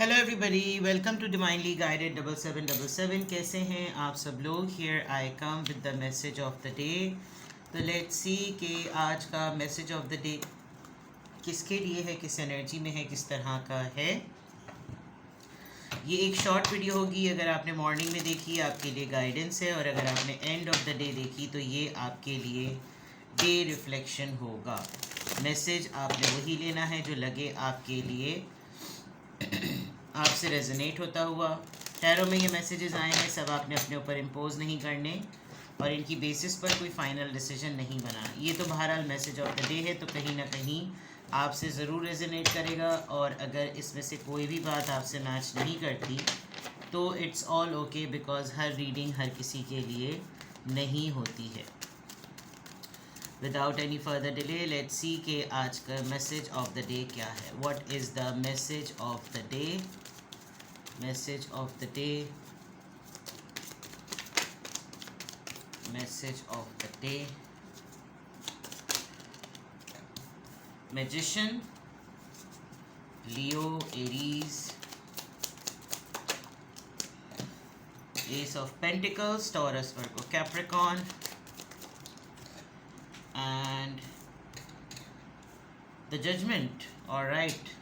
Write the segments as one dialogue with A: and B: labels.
A: Hello everybody, welcome to divinely guided 7777। कैसे हैं आप सब लोग। Here I come with the message of the day. तो लेट्स सी कि आज का मैसेज ऑफ द डे किसके लिए है, किस एनर्जी में है, किस तरह का है। ये एक शॉर्ट वीडियो होगी। अगर आपने मॉर्निंग में देखी आपके लिए गाइडेंस है, और अगर आपने एंड ऑफ द डे देखी तो ये आपके लिए डे रिफ्लेक्शन होगा। मैसेज आपने वही लेना है जो लगे आपके लिए आपसे रेजोनेट होता हुआ। टैरो में ये मैसेजेस आए हैं, सब आपने अपने ऊपर इम्पोज नहीं करने और इनकी बेसिस पर कोई फाइनल डिसीजन नहीं बना। ये तो बहरहाल मैसेज ऑफ द डे है, तो कहीं ना कहीं आपसे ज़रूर रेजोनेट करेगा। और अगर इसमें से कोई भी बात आपसे मैच नहीं करती तो इट्स ऑल ओके, बिकॉज हर रीडिंग हर किसी के लिए नहीं होती है। Without any further delay let's see कि आज का मैसेज ऑफ द डे क्या है। What is the message of the day? Message of the day. Message of the day. Magician, Leo, Aries, Ace of Pentacles, Taurus, Virgo, Capricorn, and the Judgment. All right.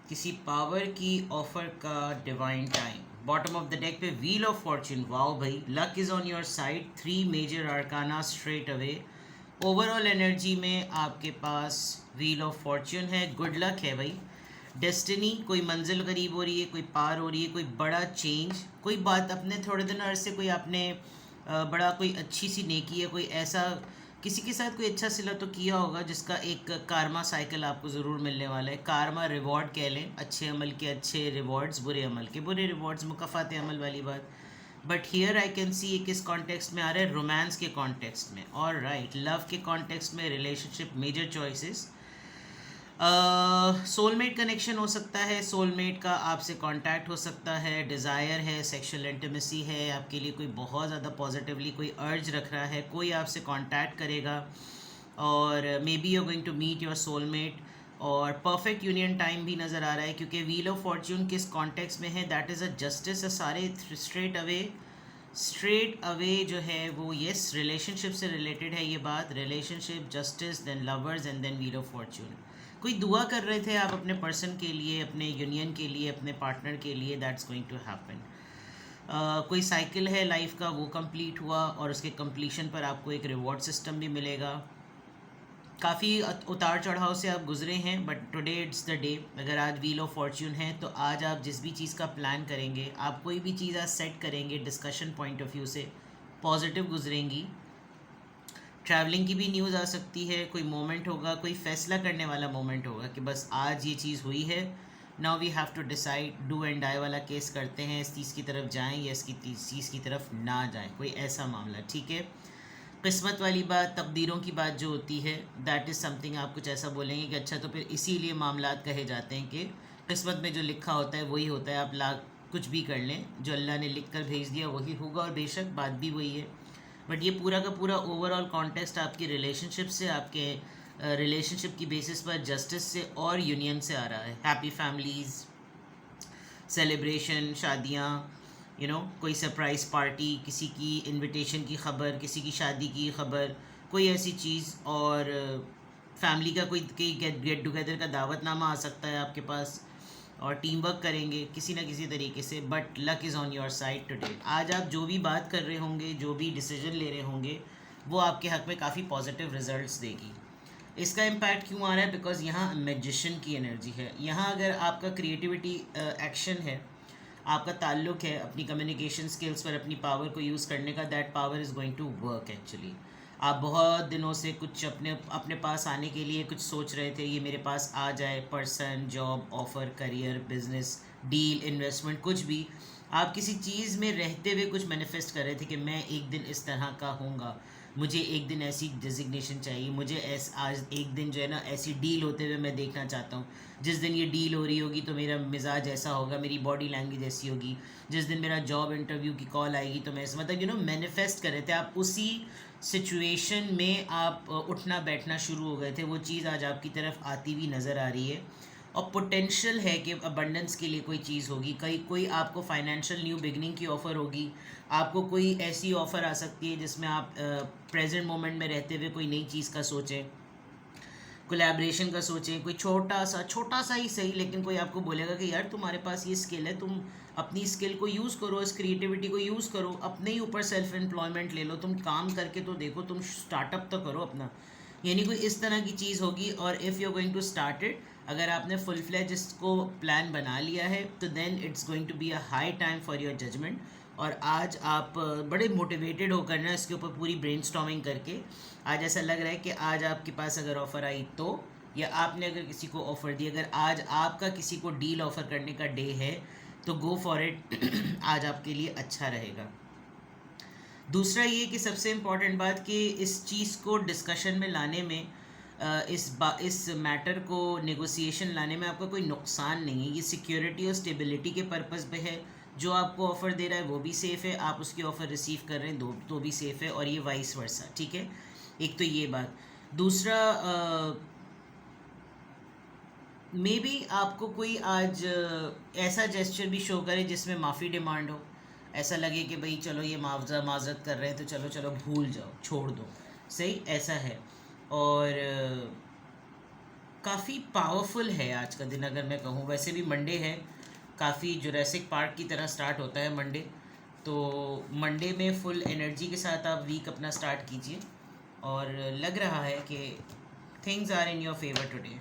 A: किसी power की offer का divine time. Bottom of the deck पे wheel of fortune. Wow भाई, luck is on your side. 3 major arcana straight away. Overall energy में आपके पास wheel of fortune है। Good luck है भाई। डेस्टिनी, कोई मंजिल करीब हो रही है, कोई पार हो रही है, कोई बड़ा चेंज, कोई बात अपने थोड़े दिन अरसे कोई आपने बड़ा कोई अच्छी सी नेकी है, कोई ऐसा किसी के साथ कोई अच्छा सिला तो किया होगा जिसका एक कारमा साइकिल आपको ज़रूर मिलने वाला है। कारमा रिवॉर्ड कह लें, अच्छे अमल के अच्छे रिवॉर्ड्स, बुरे अमल के बुरे रिवॉर्ड्स, मुकफ़ात अमल वाली बात। But here I can see किस कॉन्टेक्स्ट में आ रहा है, रोमांस के कॉन्टेक्स्ट में। और राइट, लव के कॉन्टेक्स्ट में, relationship, major choices, soulmate connection हो सकता है। सोलमेट का आपसे कांटेक्ट हो सकता है। डिज़ायर है, सेक्सुअल इंटीमेसी है, आपके लिए कोई बहुत ज़्यादा पॉजिटिवली कोई अर्ज रख रहा है, कोई आपसे कांटेक्ट करेगा और maybe you are going to meet your soulmate. और परफेक्ट यूनियन टाइम भी नज़र आ रहा है, क्योंकि व्हील ऑफ फॉर्च्यून किस कॉन्टेक्स्ट में है, दैट इज़ अ जस्टिस। सारे स्ट्रेट अवे जो है वो येस रिलेशनशिप से रिलेटेड है ये बात। Relationship, justice, then lovers and then wheel of fortune. कोई दुआ कर रहे थे आप अपने पर्सन के लिए, अपने यूनियन के लिए, अपने पार्टनर के लिए, दैट्स गोइंग टू हैपन। कोई साइकिल है लाइफ का, वो कंप्लीट हुआ और उसके कंप्लीशन पर आपको एक रिवॉर्ड सिस्टम भी मिलेगा। काफ़ी उतार चढ़ाव से आप गुजरे हैं, but today it's the day. अगर आज व्हील ऑफ फॉर्च्यून है तो आज आप जिस भी चीज़ का प्लान करेंगे, आप कोई भी चीज़ आज सेट करेंगे डिस्कशन पॉइंट ऑफ व्यू से, पॉजिटिव गुजरेंगी। ट्रैवलिंग की भी न्यूज़ आ सकती है, कोई मोमेंट होगा, कोई फ़ैसला करने वाला मोमेंट होगा कि बस आज ये चीज़ हुई है, now we have to decide, do and die वाला केस करते हैं, इस चीज़ की तरफ जाएं या इसकी चीज़ की तरफ ना जाएं, कोई ऐसा मामला। ठीक है, किस्मत वाली बात, तकदीरों की बात जो होती है, दैट इज़ समथिंग। आप कुछ ऐसा बोलेंगे कि अच्छा, तो फिर इसीलिए मामलात कहे जाते हैं कि किस्मत में जो लिखा होता है वही होता है। आप लाख कुछ भी कर लें, जो अल्लाह ने लिख कर भेज दिया वही होगा, और बेशक बात भी वही है। बट ये पूरा का पूरा ओवरऑल कॉन्टेक्स्ट आपकी रिलेशनशिप से, आपके रिलेशनशिप की बेसिस पर जस्टिस से और यूनियन से आ रहा है। हैप्पी फैमिलीज़, सेलिब्रेशन, शादियाँ, यू नो, कोई सरप्राइज़ पार्टी, किसी की इनविटेशन की ख़बर, किसी की शादी की ख़बर, कोई ऐसी चीज़। और फैमिली का कोई गेट टुगेदर का दावतनामा आ सकता है आपके पास, और टीम वर्क करेंगे किसी ना किसी तरीके से। But luck is on your side today. आज आप जो भी बात कर रहे होंगे, जो भी डिसीजन ले रहे होंगे, वो आपके हक़ में काफ़ी पॉजिटिव रिजल्ट्स देगी। इसका इम्पैक्ट क्यों आ रहा है? बिकॉज यहाँ मैजिशियन की एनर्जी है। यहाँ अगर आपका क्रिएटिविटी एक्शन है, आपका ताल्लुक है अपनी कम्युनिकेशन स्किल्स पर, अपनी पावर को यूज़ करने का, that power is going to work actually. आप बहुत दिनों से कुछ अपने पास आने के लिए कुछ सोच रहे थे, ये मेरे पास आ जाए, person, job offer, career, business deal, investment, कुछ भी। आप किसी चीज़ में रहते हुए कुछ मैनिफेस्ट कर रहे थे कि मैं एक दिन इस तरह का होऊंगा, मुझे एक दिन ऐसी डिजिग्नेशन चाहिए, मुझे आज एक दिन जो है ना ऐसी डील होते हुए मैं देखना चाहता हूँ। जिस दिन ये डील हो रही होगी तो मेरा मिजाज ऐसा होगा, मेरी बॉडी लैंग्वेज ऐसी होगी। जिस दिन मेरा जॉब इंटरव्यू की कॉल आएगी तो मैं ऐसा, मतलब यू नो, मैनिफेस्ट कर रहे थे आप। उसी सिचुएशन में आप उठना बैठना शुरू हो गए थे। वो चीज़ आज आपकी तरफ आती हुई नज़र आ रही है। और पोटेंशियल है कि अबंडेंस के लिए कोई चीज़ होगी, कोई आपको फाइनेंशियल न्यू बिगनिंग की ऑफ़र होगी, आपको कोई ऐसी ऑफ़र आ सकती है जिसमें आप प्रेजेंट मोमेंट में रहते हुए कोई नई चीज़ का सोचें, कोलैबोरेशन का सोचें, कोई छोटा सा ही सही, लेकिन कोई आपको बोलेगा कि यार तुम्हारे पास ये स्किल है, तुम अपनी स्किल को यूज़ करो, इस क्रिएटिविटी को यूज़ करो, अपने ही ऊपर सेल्फ एम्प्लॉयमेंट ले लो, तुम काम करके तो देखो, तुम स्टार्टअप तो करो अपना, यानी कोई इस तरह की चीज़ होगी। और if you are going to start it, अगर आपने फुल फ्लैज इसको प्लान बना लिया है तो then it's going to be a high time for your judgment. और आज आप बड़े मोटिवेटेड होकर ना इसके ऊपर पूरी ब्रेनस्टॉर्मिंग करके, आज ऐसा लग रहा है कि आज आपके पास अगर ऑफ़र आई तो, या आपने अगर किसी को ऑफ़र दी, अगर आज आपका किसी को डील ऑफ़र करने का डे है तो गो फॉर इट। आज आपके लिए अच्छा रहेगा। दूसरा ये कि सबसे इम्पॉर्टेंट बात कि इस चीज़ को डिस्कशन में लाने में, इस मैटर को नेगोशिएशन लाने में आपका कोई नुकसान नहीं है। ये सिक्योरिटी और स्टेबिलिटी के पर्पज़ पे है। जो आपको ऑफ़र दे रहा है वो भी सेफ़ है, आप उसकी ऑफ़र रिसीव कर रहे हैं तो भी सेफ़ है, और ये वाइस वर्सा, ठीक है। एक तो ये बात। दूसरा, मे बी आपको कोई आज ऐसा जेस्चर भी शो करे जिसमें माफ़ी डिमांड हो, ऐसा लगे कि भाई चलो ये माजरत कर रहे हैं तो चलो चलो भूल जाओ, छोड़ दो, सही, ऐसा है। और काफ़ी पावरफुल है आज का दिन, अगर मैं कहूँ। वैसे भी मंडे है, काफ़ी जुरासिक पार्क की तरह स्टार्ट होता है मंडे, तो मंडे में फुल एनर्जी के साथ आप वीक अपना स्टार्ट कीजिए, और लग रहा है कि things are in your favour today.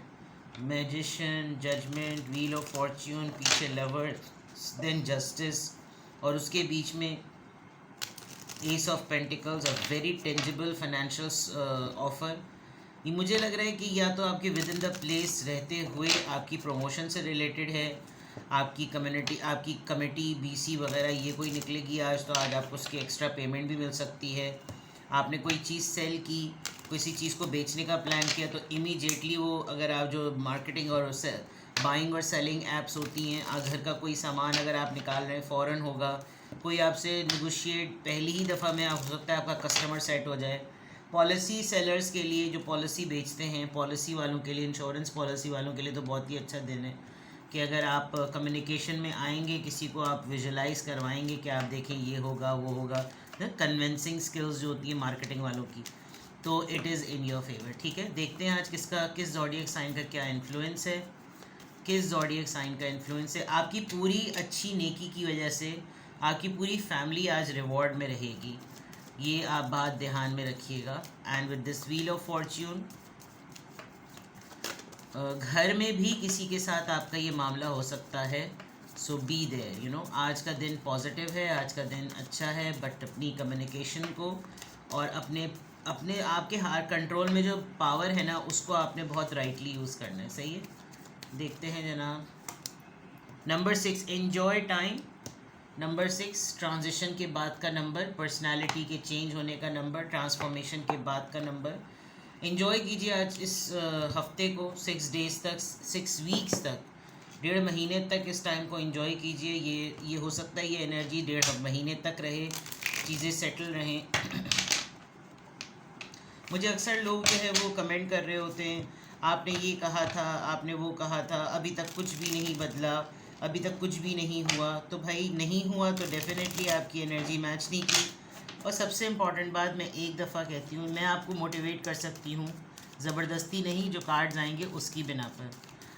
A: Magician, judgment, wheel of fortune, पीछे लवर, देन जस्टिस, और उसके बीच में ace of pentacles, a very tangible financial offer. ये मुझे लग रहा है कि या तो आपके विद इन द प्लेस रहते हुए आपकी प्रमोशन से रिलेटेड है, आपकी कमेटी बीसी वगैरह ये कोई निकलेगी आज, तो आज आपको उसकी एक्स्ट्रा पेमेंट भी मिल सकती है। आपने कोई चीज़ सेल की, किसी चीज़ को बेचने का प्लान किया, तो इमीडिएटली वो, अगर आप जो मार्केटिंग और बाइंग और सेलिंग एप्स होती हैं, घर का कोई सामान अगर आप निकाल रहे हैं फ़ौरन होगा। कोई आपसे निगोशिएट पहली ही दफ़ा में हो सकता है आपका कस्टमर सेट हो जाए। पॉलिसी सेलर्स के लिए, जो पॉलिसी बेचते हैं, पॉलिसी वालों के लिए, इंश्योरेंस पॉलिसी वालों के लिए तो बहुत ही अच्छा दिन है कि अगर आप कम्युनिकेशन में आएंगे, किसी को आप विजुलाइज करवाएंगे कि आप देखें ये होगा वो होगा, कन्विंसिंग स्किल्स जो होती है मार्केटिंग वालों की, तो it is in your favour, ठीक है। देखते हैं आज किस ज़ोडिएक साइन का क्या इन्फ्लुएंस है, किस ज़ोडिएक साइन का इन्फ्लुएंस है। आपकी पूरी अच्छी नेकी की वजह से आपकी पूरी फैमिली आज रिवॉर्ड में रहेगी, ये आप बात ध्यान में रखिएगा। And with this wheel of Fortune, घर में भी किसी के साथ आपका ये मामला हो सकता है, सो बी देयर, यू नो। आज का दिन पॉजिटिव है, आज का दिन अच्छा है, बट अपनी कम्युनिकेशन को और अपने अपने आपके हाथ कंट्रोल में जो पावर है ना, उसको आपने बहुत राइटली यूज़ करना है, सही है। देखते हैं जनाब। Number 6, enjoy time. Number 6, transition के बाद का नंबर, पर्सनालिटी के चेंज होने का नंबर, ट्रांसफॉर्मेशन के बाद का नंबर। एंजॉय कीजिए आज इस हफ्ते को, 6 डेज़ तक, 6 वीक्स तक, 1.5 महीने तक इस टाइम को एंजॉय कीजिए। ये हो सकता है ये एनर्जी 1.5 महीने तक रहे, चीज़ें सेटल रहें। मुझे अक्सर लोग जो है वो कमेंट कर रहे होते हैं, आपने ये कहा था, आपने वो कहा था, अभी तक कुछ भी नहीं बदला, अभी तक कुछ भी नहीं हुआ। तो भाई नहीं हुआ तो डेफिनेटली आपकी एनर्जी मैच नहीं की। और सबसे इम्पॉर्टेंट बात मैं एक दफ़ा कहती हूँ, मैं आपको मोटिवेट कर सकती हूँ, ज़बरदस्ती नहीं, जो कार्ड्स आएंगे उसकी बिना पर।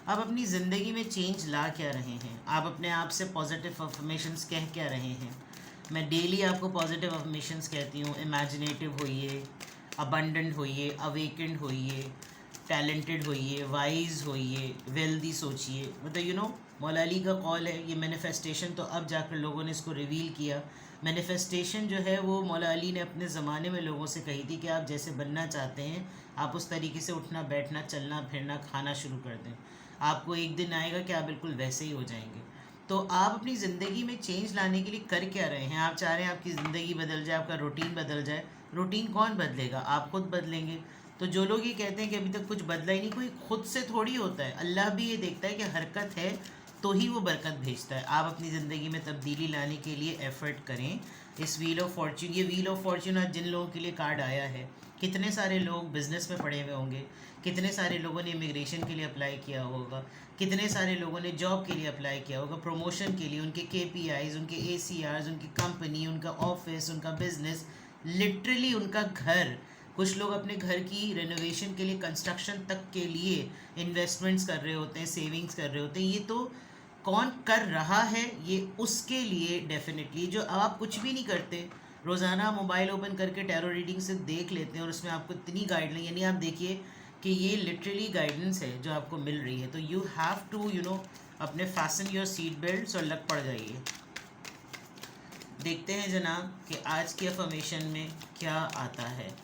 A: आप अपनी ज़िंदगी में चेंज ला क्या रहे हैं, आप अपने आप से पॉजिटिव अफर्मेशंस कह क्या रहे हैं। मैं डेली आपको पॉजिटिव अफर्मेशंस कहती हूँ, इमेजिनेटिव होइए, अबंडेंट होइए, अवेकेंड होइए, टैलेंटेड होइए, वाइज होइए, वेल्दी सोचिए। मतलब यू नो, मौला अली का कौल है, ये मैनिफेस्टेशन तो अब जाकर लोगों ने इसको रिवील किया। मैनिफेस्टेशन जो है वो मौला अली ने अपने ज़माने में लोगों से कही थी कि आप जैसे बनना चाहते हैं, आप उस तरीके से उठना, बैठना, चलना फिरना, खाना शुरू कर दें, आपको एक दिन आएगा कि आप बिल्कुल वैसे ही हो जाएंगे। तो आप अपनी ज़िंदगी में चेंज लाने के लिए कर क्या रहे हैं। आप चाह रहे हैं आपकी ज़िंदगी बदल जाए, आपका रूटीन बदल जाए। रूटीन कौन बदलेगा, आप खुद बदलेंगे। तो जो लोग ये कहते हैं कि अभी तक कुछ बदला ही नहीं, कोई खुद से थोड़ी होता है। अल्लाह भी ये देखता है कि हरकत है तो ही वो बरकत भेजता है। आप अपनी ज़िंदगी में तब्दीली लाने के लिए एफ़र्ट करें। इस व्हील ऑफ फॉर्च्यून, ये व्हील ऑफ फॉर्च्यून आज जिन लोगों के लिए कार्ड आया है, कितने सारे लोग बिज़नेस में पड़े हुए होंगे, कितने सारे लोगों ने इमिग्रेशन के लिए अप्लाई किया होगा, कितने सारे लोगों ने जॉब के लिए अप्लाई किया होगा, प्रमोशन के लिए, उनके KPIs, उनके ACRs, उनकी कंपनी, उनका ऑफिस, उनका बिजनेस, लिटरली उनका घर। कुछ लोग अपने घर की रेनोवेशन के लिए, कंस्ट्रक्शन तक के लिए इन्वेस्टमेंट्स कर रहे होते हैं, सेविंग्स कर रहे होते हैं। ये तो कौन कर रहा है, ये उसके लिए डेफिनेटली, जो आप कुछ भी नहीं करते, रोज़ाना मोबाइल ओपन करके टैरो रीडिंग से देख लेते हैं और उसमें आपको इतनी गाइडलाइन, यानी आप देखिए कि ये लिटरली गाइडेंस है जो आपको मिल रही है। तो यू हैव टू अपने फैसन योर सीट बेल्ट और लग पड़ जाइए। देखते हैं जनाब कि आज की अफर्मेशन में क्या आता है।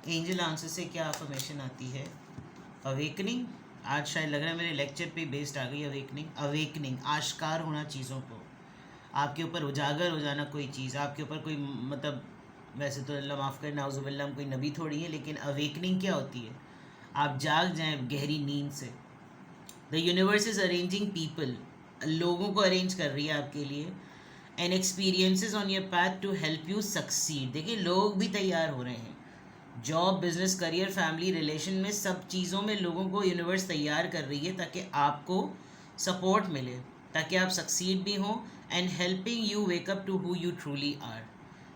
A: एंजल आंसर से क्या अफर्मेशन आती है? अवेकनिंग। आज शायद लग रहा है मेरे लेक्चर पे बेस्ड आ गई अवेकनिंग। अवेकनिंग, आश्कार होना चीज़ों को, आपके ऊपर उजागर हो जाना कोई चीज़, आपके ऊपर कोई मतलब, वैसे तो अल्लाह माफ़ करे नाउज़ुबिल्लाह हम कोई नबी थोड़ी है, लेकिन अवेकनिंग क्या होती है? आप जाग जाएं गहरी नींद से। The universe is arranging people, लोगों को अरेंज कर रही है आपके लिए, and experiences on your path to help you succeed. देखिए लोग भी तैयार हो रहे हैं, job, business, career, family, relation में, सब चीज़ों में लोगों को यूनिवर्स तैयार कर रही है ताकि आपको सपोर्ट मिले, ताकि आप सक्सीड भी हों, and helping you wake up to who you truly are,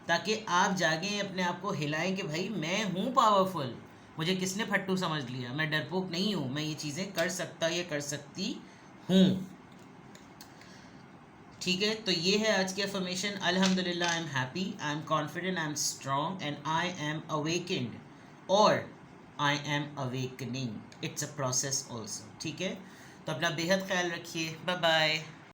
A: ताकि आप जागें, अपने आप को हिलाएं कि भाई मैं हूँ पावरफुल, मुझे किसने फट्टू समझ लिया, मैं डरपोक नहीं हूँ, मैं ये चीज़ें कर सकता या कर सकती हूँ। ठीक है, तो ये है आज की अफर्मेशन। अल्हम्दुलिल्लाह, I am happy, I am confident, I am strong, and I am awakened, और I am awakening. It's a process also. ठीक है, तो अपना बेहद ख्याल रखिए। Bye bye.